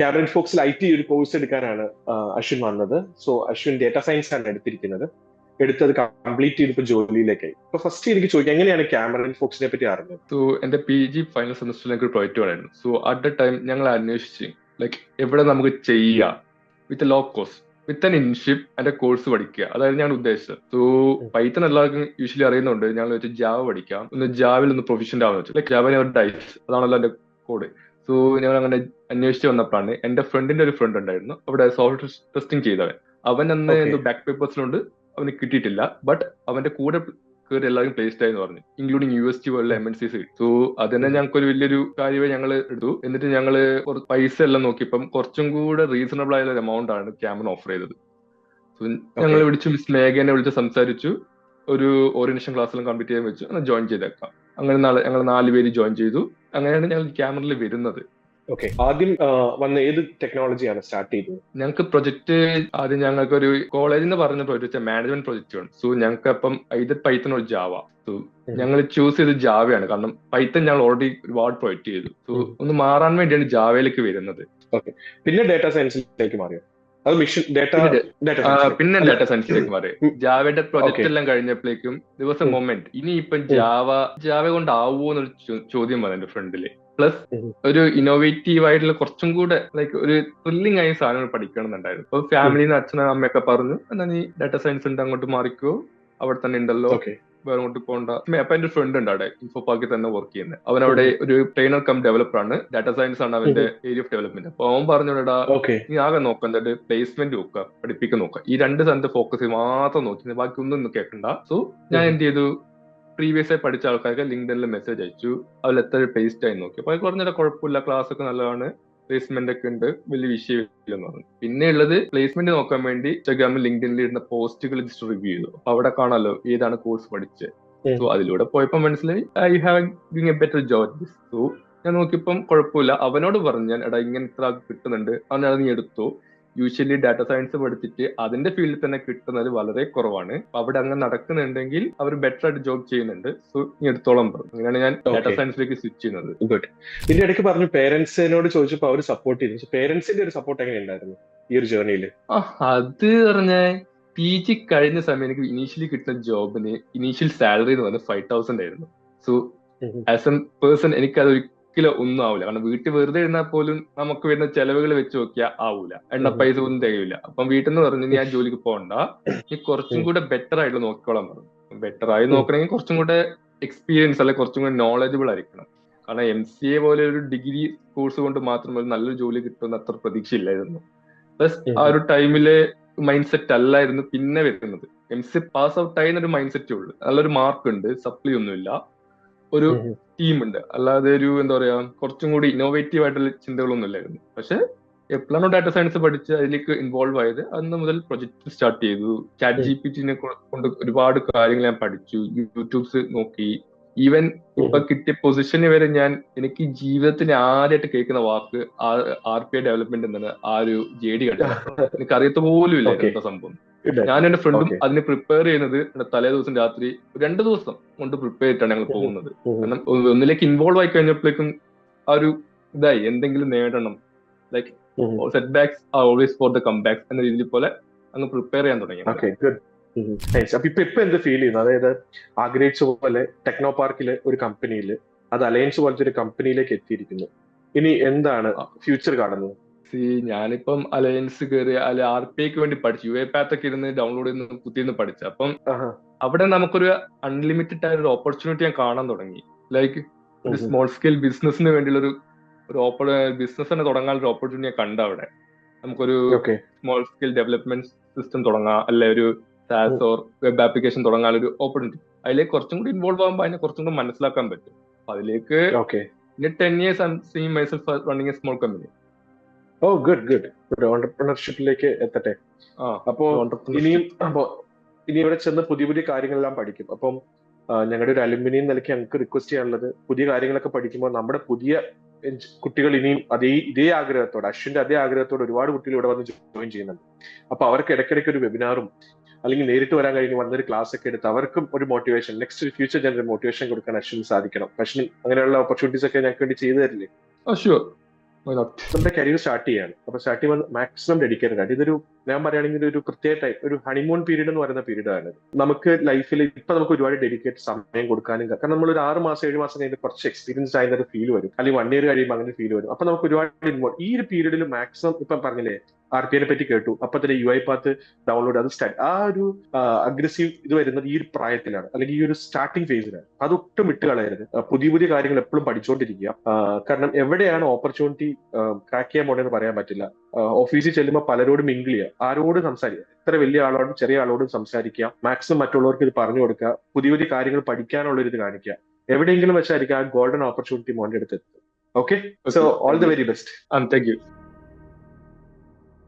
Cameron ഫോക്സിൽ IT ഒരു course എടുക്കാനാണ് അശ്വിൻ വന്നത്. സോ അശ്വിൻ ഡേറ്റാ സയൻസ് ആണ് എടുത്തിരിക്കുന്നത്. എടുത്തത് കംപ്ലീറ്റ് ചെയ്തിപ്പോ ജോലിയിലേക്കായി. ഇപ്പൊ ഫസ്റ്റ് എനിക്ക് ചോദിക്കാം, എങ്ങനെയാണ് കാമറൻ ഫോക്സിനെ പറ്റി അറിഞ്ഞത്? സോ എന്റെ PG ഫൈനൽ സെമസ്റ്ററിൽ എനിക്ക് ഒരു പ്രൊജക്ട് വേണമായിരുന്നു. സോ അറ്റ് ദ ടൈം ഞങ്ങൾ അന്വേഷിച്ച് എവിടെ നമുക്ക് ചെയ്യാം വിത്ത് ലോ കോസ്റ്റ് വിത്ത് ആൻ ഇൻഷിപ്പ് അതിന്റെ കോഴ്സ് പഠിക്കുക, അതായത് ഞാൻ ഉദ്ദേശിച്ചത്. സോ പൈത്തൺ എല്ലാവർക്കും യൂഷ്വലി അറിയുന്നുണ്ട്. ഞങ്ങൾ വെച്ച് ജാവ പഠിക്കാം, ഒന്ന് ജാവയിൽ ഒന്ന് പ്രൊഫഷൻ്റെ ആവുന്ന വെച്ചു. ജാവ ഡൈസ് അതാണല്ലോ എന്റെ കോഡ്. സോ ഞങ്ങൾ അങ്ങനെ അന്വേഷിച്ച് വന്നപ്പോഴാണ് എന്റെ ഫ്രണ്ടിന്റെ ഒരു ഫ്രണ്ട് ഉണ്ടായിരുന്നു അവിടെ സോഫ്റ്റ്വെയർ ടെസ്റ്റിംഗ് ചെയ്തവൻ. അവൻ അന്ന് എന്തോ ബാക്ക് പേപ്പേഴ്സിലുണ്ട്, അവന് കിട്ടിയിട്ടില്ല. ബട്ട് അവന്റെ കൂടെ കയറി എല്ലാവരും പ്ലേസ്ഡ് ആയെന്ന് പറഞ്ഞു, ഇൻക്ലൂഡിങ് UST പോലുള്ള MNCs. സോ അതന്നെ ഞങ്ങൾക്ക് ഒരു വലിയൊരു കാര്യമായി ഞങ്ങൾ എടുത്തു. എന്നിട്ട് ഞങ്ങള് പൈസ എല്ലാം നോക്കിയപ്പം കുറച്ചും കൂടെ റീസണബിൾ ആയ ഒരു എമൗണ്ട് ആണ് ക്യാമറ ഓഫർ ചെയ്തത്. സോ ഞങ്ങൾ വിളിച്ചു മിസ് മേഘനെ വിളിച്ച് സംസാരിച്ചു, ഒരു ഓറിയന്റേഷൻ ക്ലാസ്സെല്ലാം കംപ്ലീറ്റ് ചെയ്യാൻ വെച്ചു, എന്നാൽ ജോയിൻ ചെയ്തേക്കാം. അങ്ങനെ ഞങ്ങൾ 4 പേര് ജോയിൻ ചെയ്തു. അങ്ങനെയാണ് ഞങ്ങൾ ക്യാമറയിൽ വരുന്നത്. ഓക്കെ, ആദ്യം വന്ന ഏത് ടെക്നോളജിയാണ് സ്റ്റാർട്ട് ചെയ്തത്? ഞങ്ങൾക്ക് പ്രൊജക്ട് ആദ്യം ഞങ്ങൾക്ക് ഒരു കോളേജിൽ നിന്ന് പറഞ്ഞ പ്രൊജക്ട് മാനേജ്മെന്റ് പ്രൊജക്ട് ആണ്. സോ ഞങ്ങൾക്ക് അപ്പം ഇത് പൈത്തൺ ഒരു ജാവ. സോ ഞങ്ങൾ ചൂസ് ചെയ്ത് ജാവയാണ്, കാരണം പൈത്തൺ ഞങ്ങൾ ഓൾറെഡി ഒരുപാട് പ്രൊജക്ട് ചെയ്തു. സോ ഒന്ന് മാറാൻ വേണ്ടിയാണ് ജാവയിലേക്ക് വരുന്നത്. ഓക്കെ, പിന്നെ ഡാറ്റാ സയൻസിലേക്ക് മാറിയോ? അത് മിഷൻ പിന്നെ ഡാറ്റാ സയൻസിലേക്ക് മാറി. ജാവയുടെ പ്രൊജക്ട് എല്ലാം കഴിഞ്ഞപ്പോഴേക്കും ദിവസം മൊമെന്റ് ഇനിയിപ്പം ജാവ കൊണ്ടാവോ എന്നൊരു ചോദ്യം വന്നു എന്റെ ഫ്രണ്ടില്. പ്ലസ് ഒരു ഇന്നോവേറ്റീവ് ആയിട്ടുള്ള കുറച്ചും കൂടെ ഒരു ത്രില്ലിംഗ് ആയ സാധനങ്ങൾ പഠിക്കണം എന്നുണ്ടായിരുന്നു. അപ്പൊ ഫാമിലിന്ന് അച്ഛനും അമ്മയൊക്കെ പറഞ്ഞു, എന്നാ നീ ഡാറ്റാ സയൻസ് ഉണ്ട് അങ്ങോട്ട് മാറിക്കോ, അവിടെ തന്നെ ഉണ്ടല്ലോ, വേറെ അങ്ങോട്ട് പോകണ്ട. അപ്പൊ എന്റെ ഫ്രണ്ട് ഉണ്ട് അവിടെ ഇൻഫോ പാർക്കിൽ തന്നെ വർക്ക് ചെയ്യുന്നത്. അവൻ അവിടെ ഒരു ട്രെയിനർ കം ഡെവലപ്പർ ആണ്, ഡാറ്റാ സയൻസ് ആണ് അവന്റെ ഏരിയ ഓഫ് ഡെവലപ്മെന്റ്. അപ്പൊ അവൻ പറഞ്ഞോടാ, നീ ആകെ നോക്കേണ്ടത് പ്ലേസ്മെന്റ് നോക്കുക, പഠിപ്പിക്കാൻ നോക്കുക, ഈ 2 സ്ഥലത്ത് ഫോക്കസ് ചെയ്ത് മാത്രം നോക്കി, ബാക്കി ഒന്നും കേൾക്കണ്ട. സോ ഞാൻ എന്ത് ചെയ്തു, പ്രീവിയസ് ആയി പഠിച്ച ആൾക്കാർക്ക് ലിങ്ക്ഡനിൽ മെസ്സേജ് അയച്ചു, അതിൽ എത്ര പേസ്റ്റ് ആയി നോക്കി. അപ്പൊ അത് കുറഞ്ഞ കുഴപ്പമില്ല, ക്ലാസ് ഒക്കെ നല്ലതാണ്, പ്ലേസ്മെന്റ് ഒക്കെ ഉണ്ട്, വലിയ വിഷയമില്ലെന്ന് പറഞ്ഞു. പിന്നെ ഉള്ളത് പ്ലേസ്മെന്റ് നോക്കാൻ വേണ്ടി ഇൻസ്റ്റാഗ്രാമിൽ ലിങ്ക്ഡനിൽ ഇടുന്ന പോസ്റ്റുകൾ ജസ്റ്റ് റിവ്യൂ ചെയ്തു. അപ്പൊ അവിടെ കാണാലോ ഏതാണ് കോഴ്സ് പഠിച്ചത്. സോ അതിലൂടെ പോയപ്പോ മനസ്സിലായി I have doing A better job. So ഞാൻ നോക്കിയപ്പം കുഴപ്പമില്ല. അവനോട് പറഞ്ഞു ഞാൻ, എടാ ഇങ്ങനെ ഇത്ര കിട്ടുന്നുണ്ട്, അവനത് നീ എടുത്തു. യൂഷ്വലി ഡാറ്റാ സയൻസ് പഠിച്ചിട്ട് അതിന്റെ ഫീൽഡിൽ തന്നെ കിട്ടുന്നത് വളരെ കുറവാണ്. അവിടെ അങ്ങനെ നടക്കുന്നുണ്ടെങ്കിൽ അവർ ബെറ്റർ ആയിട്ട് ജോബ് ചെയ്യുന്നുണ്ട്. സോ നീ എടുത്തോളം പറഞ്ഞു. അങ്ങനെയാണ് ഞാൻ ഡാറ്റാ സയൻസിലേക്ക് സ്വിച്ച് ചെയ്യുന്നത്. ഗുഡ്. ഇതിന്റെ ഇടയ്ക്ക് പറഞ്ഞു പേരൻസിനോട് ചോദിച്ചപ്പോൾ അവർ സപ്പോർട്ട് ചെയ്തു. പേരൻസിന്റെ ഒരു സപ്പോർട്ട് എങ്ങനെ ഉണ്ടായിരുന്നു ഈ ഒരു ജേർണിയിൽ? അത് പറഞ്ഞ PG കഴിഞ്ഞ സമയം എനിക്ക് ഇനീഷ്യലി കിട്ടുന്ന ജോബിന് ഇനീഷ്യൽ സാലറി എന്ന് പറഞ്ഞാൽ 5,000 ആയിരുന്നു. സോ ആസ് എ പേഴ്സൺ എനിക്കത് ഒരിക്കലും ഒന്നും ആവില്ല. കാരണം വീട്ടിൽ വെറുതെ ഇരുന്നാൽ പോലും നമുക്ക് വരുന്ന ചെലവുകൾ വെച്ച് നോക്കിയാൽ ആവൂല, എണ്ണ പൈസ ഒന്നും തികയില്ല. അപ്പം വീട്ടിൽ നിന്ന് പറഞ്ഞു, ഞാൻ ജോലിക്ക് പോകണ്ട, നീ കുറച്ചും കൂടെ ബെറ്റർ ആയിട്ട് നോക്കിക്കോളാൻ പറഞ്ഞു. ബെറ്റർ ആയി നോക്കണമെങ്കിൽ കുറച്ചും കൂടെ എക്സ്പീരിയൻസ് അല്ലെ കുറച്ചും കൂടെ നോളജബിൾ ആയിരിക്കണം. കാരണം MCA പോലെ ഒരു ഡിഗ്രി കോഴ്സ് കൊണ്ട് മാത്രം ഒരു നല്ലൊരു ജോലി കിട്ടുമെന്ന് അത്ര പ്രതീക്ഷയില്ലായിരുന്നു. പ്ലസ് ആ ഒരു ടൈമിലെ മൈൻഡ് സെറ്റ് അല്ലായിരുന്നു പിന്നെ വരുന്നത്. MCA പാസ് ഔട്ട് ആയി എന്നൊരു മൈൻഡ് സെറ്റേ ഉള്ളൂ. നല്ലൊരു മാർക്ക് ഉണ്ട്, സപ്ലി ഒന്നുമില്ല, ഒരു ടീമുണ്ട്, അല്ലാതെ ഒരു എന്താ പറയാ കുറച്ചും കൂടി ഇന്നോവേറ്റീവ് ആയിട്ടുള്ള ചിന്തകളൊന്നും ഇല്ലായിരുന്നു. പക്ഷെ എപ്പോഴാണോ ഡാറ്റാ സയൻസ് പഠിച്ച് അതിലേക്ക് ഇൻവോൾവ് ആയത് അന്ന് മുതൽ പ്രൊജക്ട് സ്റ്റാർട്ട് ചെയ്തു. ChatGPT കൊണ്ട് ഒരുപാട് കാര്യങ്ങൾ ഞാൻ പഠിച്ചു, യൂട്യൂബ്സ് നോക്കി. ഈവൻ ഇപ്പൊ കിട്ടിയ പൊസിഷന് വരെ ഞാൻ എനിക്ക് ജീവിതത്തിന് ആദ്യമായിട്ട് കേൾക്കുന്ന വാക്ക് RPA ഡെവലപ്മെന്റ് എന്നാണ്. ആ ഒരു JD കണ്ടത് എനിക്ക് അറിയത്ത പോലും ഇല്ല എന്താ സംഭവം. ഞാൻ എന്റെ ഫ്രണ്ടും അതിന് പ്രിപ്പയർ ചെയ്യുന്നത് തലേ ദിവസം രാത്രി 2 ദിവസം കൊണ്ട് പ്രിപ്പയർ ചെയ്തിട്ടാണ് ഞങ്ങൾ പോകുന്നത്. കാരണം ഒന്നിലേക്ക് ഇൻവോൾവ് ആയി കഴിഞ്ഞപ്പോഴേക്കും ആ ഒരു ഇതായി എന്തെങ്കിലും നേടണം, setbacks are always for the comebacks എന്ന രീതിയിൽ പോലെ അങ്ങ് പ്രിപ്പയർ ചെയ്യാൻ തുടങ്ങി. അപ്പൊ ഇപ്പൊ എന്ത് ഫീൽ ചെയ്യുന്നു? അതായത് ആഗ്രഹിച്ച പോലെ ടെക്നോ പാർക്കിലെ ഒരു കമ്പനിയിൽ, അത് അലയൻസ് പോലത്തെ ഒരു കമ്പനിയിലേക്ക് എത്തിയിരിക്കുന്നു. ഇനി എന്താണ് ഫ്യൂച്ചർ കാണുന്നത്? ഞാനിപ്പം അലയൻസ് കയറി RPAക്ക് വേണ്ടി പഠിച്ചു, UiPath ഒക്കെ ഇരുന്ന് ഡൗൺലോഡ് ചെയ്ത് കുത്തിയിരുന്ന് പഠിച്ചു. അപ്പം അവിടെ നമുക്കൊരു അൺലിമിറ്റഡ് ആയ ഒരു ഓപ്പർച്യൂണിറ്റി ഞാൻ കാണാൻ തുടങ്ങി. ഒരു സ്മോൾ സ്കെയിൽ ബിസിനസിന് വേണ്ടിയുള്ള ഒരു ബിസിനസ് തന്നെ തുടങ്ങാനുള്ള ഒരു ഓപ്പർച്യൂണിറ്റി ഞാൻ കണ്ട അവിടെ. നമുക്കൊരു സ്മോൾ സ്കെയിൽ ഡെവലപ്മെന്റ് സിസ്റ്റം തുടങ്ങാം, അല്ലെ ഒരു SaaS ഓർ വെബ് ആപ്ലിക്കേഷൻ തുടങ്ങാനൊരു ഓപ്പർച്യൂണിറ്റി. അതിലേക്ക് കുറച്ചും കൂടി ഇൻവോൾവ് ആകുമ്പോൾ അതിനെ കുറച്ചും കൂടി മനസ്സിലാക്കാൻ പറ്റും. അപ്പൊ അതിലേക്ക് 10 years I'm seeing myself running a small company. Good. ഒരു ഓൺടർപ്രണർഷിപ്പിലേക്ക് എത്തട്ടെ. അപ്പോ ഇനി ഇവിടെ ചെന്ന് പുതിയ പുതിയ കാര്യങ്ങളെല്ലാം പഠിക്കും. അപ്പം ഞങ്ങളുടെ ഒരു അലുമിനി നിലയ്ക്ക് ഞങ്ങൾക്ക് റിക്വസ്റ്റ് ചെയ്യാനുള്ളത്, പുതിയ കാര്യങ്ങളൊക്കെ പഠിക്കുമ്പോൾ നമ്മുടെ പുതിയ കുട്ടികൾ ഇനിയും ഇതേ ആഗ്രഹത്തോടെ, അശ്വിന്റെ അതേ ആഗ്രഹത്തോടെ ഒരുപാട് കുട്ടികൾ ഇവിടെ വന്ന് ജോയിൻ ചെയ്യുന്നുണ്ട്. അപ്പൊ അവർക്ക് ഇടയ്ക്കിടയ്ക്ക് ഒരു വെബിനാറും അല്ലെങ്കിൽ നേരിട്ട് വരാൻ കഴിഞ്ഞ് വന്നൊരു ക്ലാസ് ഒക്കെ എടുത്ത് അവർക്കും ഒരു മോട്ടിവേഷൻ, നെക്സ്റ്റ് ഒരു ഫ്യൂച്ചർ ജനറേഷൻ മോട്ടിവേഷൻ കൊടുക്കാൻ അശ്വിന് സാധിക്കണം. അശ്വിൻ അങ്ങനെയുള്ള ഓപ്പർച്യൂണിറ്റീസ് ഒക്കെ ഞങ്ങൾക്ക് വേണ്ടി ചെയ്തു തരില്ലേ? Why not? നമ്മുടെ കരിയർ സ്റ്റാർട്ട് ചെയ്യാണ്. അപ്പൊ സ്റ്റാർട്ട് ചെയ്യുമ്പോൾ മാക്സിമം ഡെഡിക്കേറ്റഡ് ആയിട്ട് ഇതൊരു ഞാൻ പറയുകയാണെങ്കിൽ ഒരു പ്രത്യേക ടൈപ്പ് ഒരു ഹണിമൂൺ പീരീഡ് എന്ന് പറയുന്ന പീരീഡ് ആണ്. നമുക്ക് ലൈഫിൽ ഇപ്പൊ നമുക്ക് ഒരുപാട് ഡെഡിക്കേറ്റ് സമയം കൊടുക്കാനും കാരണം നമ്മൾ ഒരു 6 മാസം 7 മാസം കഴിഞ്ഞ് കുറച്ച് എക്സ്പീരിയൻസ് ആയിരുന്ന ഒരു ഫീൽ വരും, അല്ലെങ്കിൽ 1 ഇയർ കഴിയുമ്പോൾ അങ്ങനെ ഫീൽ വരും. അപ്പൊ നമുക്ക് ഒരുപാട് ഇൻവോൾവ് ഈ ഒരു പീരീഡിൽ മാക്സിമം ഇപ്പം പറഞ്ഞില്ലേ RPA പറ്റി കേട്ടു, അപ്പൊ തന്നെ UiPath ഡൗൺലോഡ് അത് ആ ഒരു അഗ്രസീവ് ഇത് വരുന്നത് ഈ ഒരു പ്രായത്തിലാണ്, അല്ലെങ്കിൽ ഈ ഒരു സ്റ്റാർട്ടിംഗ് ഫേസിലാണ്. അതൊട്ടും വിട്ട് കളയരുത്. പുതിയ പുതിയ കാര്യങ്ങൾ എപ്പോഴും പഠിച്ചുകൊണ്ടിരിക്കുക. കാരണം എവിടെയാണ് ഓപ്പർച്യൂണിറ്റി ക്രാക്ക് ചെയ്യാൻ പോണെന്ന് പറയാൻ പറ്റില്ല. ഓഫീസിൽ ചെല്ലുമ്പോൾ പലരോടും മിങ്കിൾ ചെയ്യുക, ആരോടും സംസാരിക്കുക, എത്ര വലിയ ആളോടും ചെറിയ ആളോടും സംസാരിക്കുക, മാക്സിമം മറ്റുള്ളവർക്ക് ഇത് പറഞ്ഞു കൊടുക്കുക, പുതിയ പുതിയ കാര്യങ്ങൾ പഠിക്കാനുള്ള ഒരു ഇത് കാണിക്കുക. എവിടെയെങ്കിലും വെച്ചായിരിക്കും ആ ഗോൾഡൻ ഓപ്പർച്യൂണിറ്റി മോന്റെ അടുത്ത് എത്തും. Okay, so all the very best. Thank you.